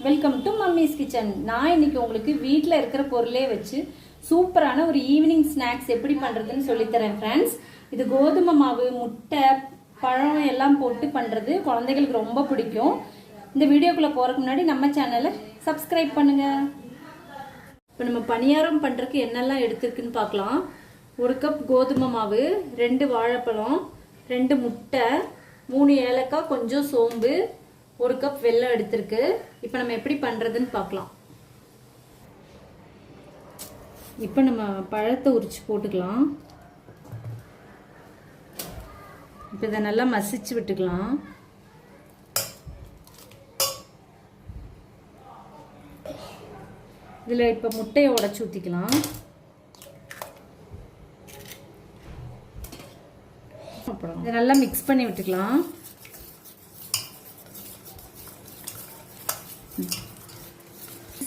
Welcome to mummy's kitchen. நான் இன்னைக்கு உங்களுக்கு வீட்டில் இருக்கிற பொருளே வச்சு சூப்பரான ஒரு ஈவினிங் ஸ்நாக்ஸ் எப்படி பண்ணுறதுன்னு சொல்லித்தரேன் ஃப்ரெண்ட்ஸ். இது கோதுமை மாவு, முட்டை, பழம் எல்லாம் போட்டு பண்ணுறது குழந்தைகளுக்கு ரொம்ப பிடிக்கும். இந்த வீடியோக்குள்ளே போகிறதுக்கு முன்னாடி நம்ம சேனலை சப்ஸ்கிரைப் பண்ணுங்கள். இப்போ நம்ம பணியாரம் பண்ணுறதுக்கு என்னெல்லாம் எடுத்துருக்குன்னு பார்க்கலாம். 1 கப் கோதுமை மாவு, 2 வாழைப்பழம், 2 முட்டை, 3 ஏலக்காய், கொஞ்சம் சோம்பு, 1 கப் வெல்லம் எடுத்திருக்கு. இப்போ நம்ம எப்படி பண்ணுறதுன்னு பார்க்கலாம். இப்போ நம்ம பழத்தை உரிச்சு போட்டுக்கலாம். இப்போ இதை நல்லா மசிச்சு விட்டுக்கலாம். இதில் இப்போ முட்டையை உடைச்சி ஊற்றிக்கலாம். இதை நல்லா மிக்ஸ் பண்ணி விட்டுக்கலாம்.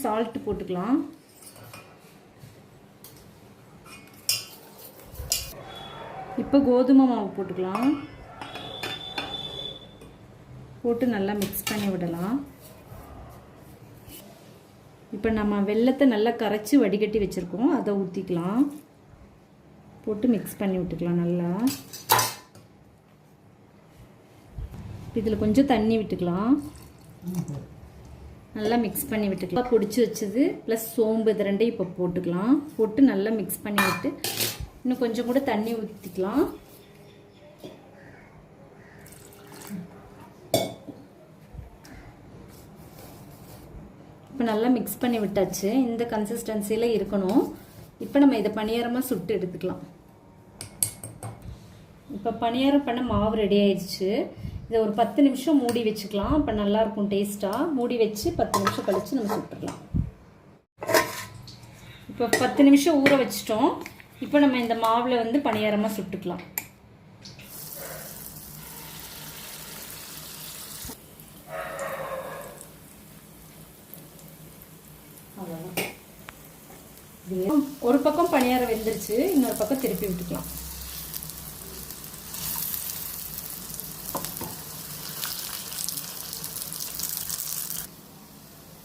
சால்ட் போட்டுக்கலாம். இப்போ கோதுமை மாவு போட்டுக்கலாம். போட்டு நல்லா மிக்ஸ் பண்ணி விடலாம். இப்போ நம்ம வெல்லத்தை நல்லா கரைச்சி வடிகட்டி வச்சுருக்கோம், அதை ஊற்றிக்கலாம். போட்டு மிக்ஸ் பண்ணி விட்டுக்கலாம். நல்லா இதில் கொஞ்சம் தண்ணி விட்டுக்கலாம். நல்லா மிக்ஸ் பண்ணி விட்டுக்கலாம். பொடிச்சு வச்சது ப்ளஸ் சோம்பு இது ரெண்டையும் இப்போ போட்டுக்கலாம். போட்டு நல்லா மிக்ஸ் பண்ணி விட்டு இன்னும் கொஞ்சம் கூட தண்ணி ஊற்றிக்கலாம். இப்போ நல்லா மிக்ஸ் பண்ணி விட்டாச்சு. இந்த கன்சிஸ்டன்சியில் இருக்கணும். இப்போ நம்ம இதை பணியாரமாக சுட்டு எடுத்துக்கலாம். இப்போ பணியாரம் பண்ண மாவு ரெடி ஆயிடுச்சு. இதை ஒரு 10 நிமிஷம் மூடி வச்சுக்கலாம். அப்போ நல்லாயிருக்கும் டேஸ்ட்டாக. மூடி வச்சு 10 நிமிஷம் கழித்து நம்ம சுட்டுடலாம். இப்போ 10 நிமிஷம் ஊற வச்சிட்டோம். இப்போ நம்ம இந்த மாவில் வந்து பணியாரமாக சுட்டுக்கலாம். ஒரு பக்கம் பணியாரம் வெந்துருச்சு, இன்னொரு பக்கம் திருப்பி விட்டுக்கலாம்.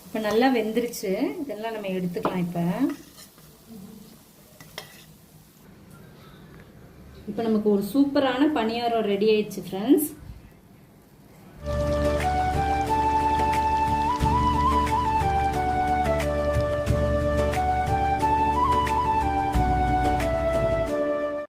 இப்போ நல்லா வெந்துருச்சு. இதெல்லாம் நம்ம எடுத்துக்கலாம். இப்போ நமக்கு ஒரு சூப்பரான பணியாரம் ரெடி ஆயிடுச்சு ஃப்ரெண்ட்ஸ்.